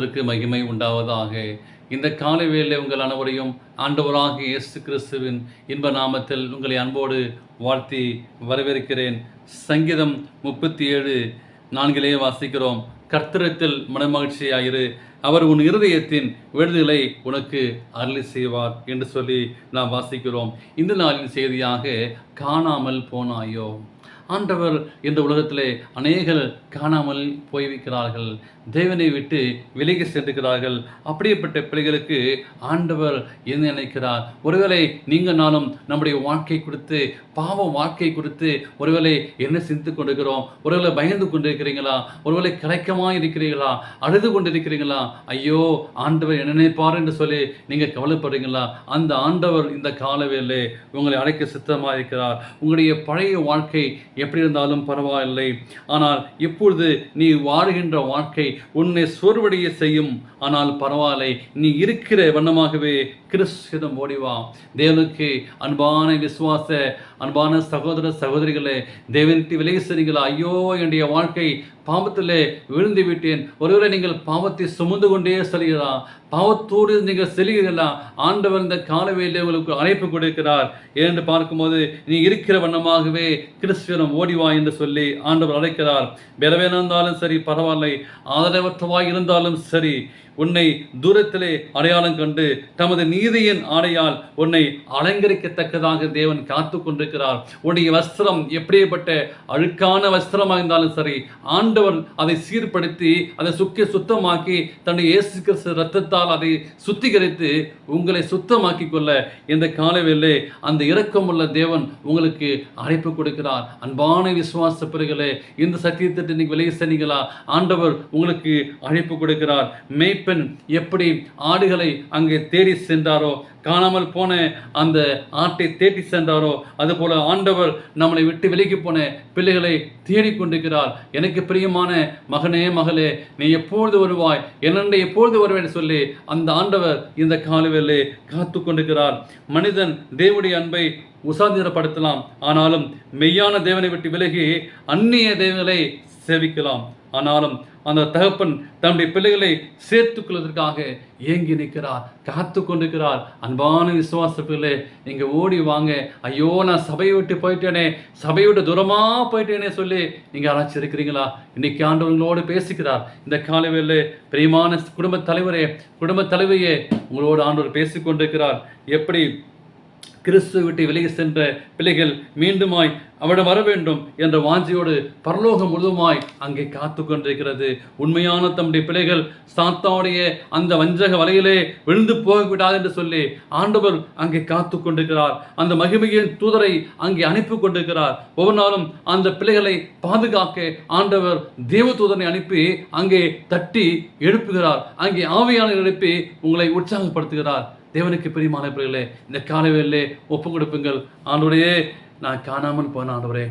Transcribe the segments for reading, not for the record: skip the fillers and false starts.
கர்த்தருக்கு மகிமை உண்டாவதாக. இந்த காலை வேளையிலே உங்கள் அனைவரையும் ஆண்டவராகிய இயேசு கிறிஸ்துவின் இன்ப நாமத்தில் உங்களை அன்போடு வாழ்த்தி வரவேற்கிறேன். சங்கீதம் 37:4 வாசிக்கிறோம். கர்த்தரிடத்தில் மனமகிழ்ச்சியாயிரு, அவர் உன் இருதயத்தின் விடுதலை உனக்கு அருளி செய்வார் என்று சொல்லி நாம் வாசிக்கிறோம். இந்த நாளின் செய்தியாக காணாமல் போனாயோ. ஆண்டவர் இந்த உலகத்திலே அநேகர் காணாமல் போய்விக்கிறார்கள், தேவனை விட்டு விலகி சென்றுக்கிறார்கள். அப்படிப்பட்ட பிள்ளைகளுக்கு ஆண்டவர் என்ன நினைக்கிறார்? ஒருவேளை நீங்கள் நானும் நம்முடைய வாழ்க்கை குறித்து, பாவ வாழ்க்கை குறித்து ஒருவேளை என்ன சிந்தித்து கொண்டிருக்கிறோம்? ஒருவேளை பயந்து கொண்டிருக்கிறீங்களா? ஒருவேளை கிடைக்கமா இருக்கிறீர்களா? அழுது கொண்டிருக்கிறீங்களா? ஐயோ ஆண்டவர் என்ன நினைப்பார் என்று சொல்லி நீங்கள் கவலைப்படுறீங்களா? அந்த ஆண்டவர் இந்த காலவேளை உங்களை அழைக்க சித்தமாக இருக்கிறார். உங்களுடைய பழைய வாழ்க்கை எப்படி இருந்தாலும் பரவாயில்லை, ஆனால் இப்பொழுது நீ வாழ்கின்ற வாழ்க்கை உன்னை சோர்வடைய செய்யும். ஆனால் பரவாயில்லை, நீ இருக்கிற வண்ணமாகவே கிறிஸ்துவிடம் ஓடிவா. தேவனுக்கு அன்பான விசுவாச அன்பான சகோதர சகோதரிகளே, தேவனுக்கு விலகி சென்றீங்களா? ஐயோ என்னுடைய வாழ்க்கை பாவத்திலே விழுந்து விட்டேன். ஒருவேளை நீங்கள் பாவத்தை சுமந்து கொண்டே செல்கிறா, பாவத்தோடு நீங்கள் செல்கிறீர்களா? ஆண்டவர் இந்த காலவேளையிலே உங்களுக்கு அழைப்பு கொடுக்கிறார். என்று பார்க்கும்போது நீ இருக்கிற வண்ணமாகவே கிறிஸ்துவிடம் ஓடிவா என்று சொல்லி ஆண்டவர் அழைக்கிறார். பலவீனம் இருந்தாலும் சரி பரவாயில்லை, ஆதரவற்றவாய் இருந்தாலும் சரி, உன்னை தூரத்திலே அடையாளம் கண்டு தமது நீதியின் ஆடையால் உன்னை அலங்கரிக்கத்தக்கதாக தேவன் காத்து கொண்டிருக்கிறார். உன்னுடைய வஸ்திரம் எப்படிப்பட்ட அழுக்கான வஸ்திரமாக இருந்தாலும் சரி, ஆண்டவர் அதை சீர்படுத்தி அதை சுத்தமாக்கி தன்னுடைய இயேசு கிறிஸ்து இரத்தத்தால் அதை சுத்திகரித்து உங்களை சுத்தமாக்கி கொள்ள இந்த காலவேளை அந்த இரக்கமுள்ள தேவன் உங்களுக்கு அழைப்பு கொடுக்கிறார். அன்பான விசுவாச பிள்ளைகளே, இந்த சத்தியத்திற்கு நீங்கள் விலகி சென்றீங்களா? ஆண்டவர் உங்களுக்கு அழைப்பு கொடுக்கிறார். மேய்ப்பன் எப்படி ஆடுகளை அங்கே தேடி சென்றாரோ, காணாமல் போன அந்த ஆட்டை தேடி சென்றாரோ, அதுபோல ஆண்டவர் நம்மளை விட்டு விலகி போன பிள்ளைகளை தேடிக்கொண்டிருக்கிறார். எனக்கு பிரியமான மகனே மகளே, நீ எப்பொழுது வருவாய், என்னென்ன எப்பொழுது வருவேன் சொல்லி அந்த ஆண்டவர் இந்த காலவேளை காத்து கொண்டிருக்கிறார். மனிதன் தேவனுடைய அன்பை உசாதீனப்படுத்தலாம், ஆனாலும் மெய்யான தேவனை விட்டு விலகி அந்நிய தேவனை சேவிக்கலாம். ஆனாலும் அந்த தகப்பன் தன்னுடைய பிள்ளைகளை சேர்த்துக் கொள்வதற்காக ஏங்கி நிற்கிறார், காத்து கொண்டிருக்கிறார். அன்பான விசுவாச பிள்ளை, நீங்க ஓடி வாங்க. ஐயோ நான் சபையை விட்டு போயிட்டேனே, சபையை விட்டு தூரமா போயிட்டேனே சொல்லி நீங்க அழைச்சிருக்கிறீங்களா? இன்னைக்கு ஆண்டவங்களோடு பேசுகிறார். இந்த காலவேளை பிரியமான குடும்ப தலைவரே, குடும்ப தலைவையே, உங்களோடு ஆண்டவர் பேசிக்கொண்டிருக்கிறார். எப்படி கிறிஸ்துவை விட்டு விலகி சென்ற பிள்ளைகள் மீண்டுமாய் அவரிடம் வர வேண்டும் என்ற வாஞ்சியோடு பரலோகம் முழுவதுமாய் அங்கே காத்து கொண்டிருக்கிறது. உண்மையான தம்முடைய பிள்ளைகள் சாத்தானுடைய அந்த வஞ்சக வலையிலே விழுந்து போகக்கூடாது என்று சொல்லி ஆண்டவர் அங்கே காத்து கொண்டிருக்கிறார். அந்த மகிமையின் தூதரை அங்கே அனுப்பி கொண்டிருக்கிறார். ஒவ்வொரு நாளும் அந்த பிள்ளைகளை பாதுகாக்க ஆண்டவர் தேவ தூதரை அனுப்பி அங்கே தட்டி எழுப்புகிறார். அங்கே ஆவியாளர் எழுப்பி உங்களை உற்சாகப்படுத்துகிறார். தேவனுக்கு பிரியமான பிள்ளைகளே, இந்த காலவேளையிலே ஒப்பு கொடுப்புங்கள். ஆண்டவரே, நான் காணாமல் போன ஆண்டவரே,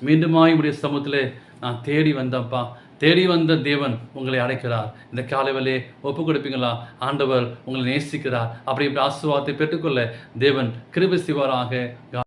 மீண்டுமாய் உடைய சமூகத்திலே நான் தேடி வந்தப்பா. தேடி வந்த தேவன் உங்களை அழைக்கிறார். இந்த காலவேளையிலே ஒப்பு கொடுப்பீங்களா? ஆண்டவர் உங்களை நேசிக்கிறார். அப்படி ஆசீர்வாதத்தை பெற்றுக்கொள்ள தேவன் கிருபை செய்வாராக.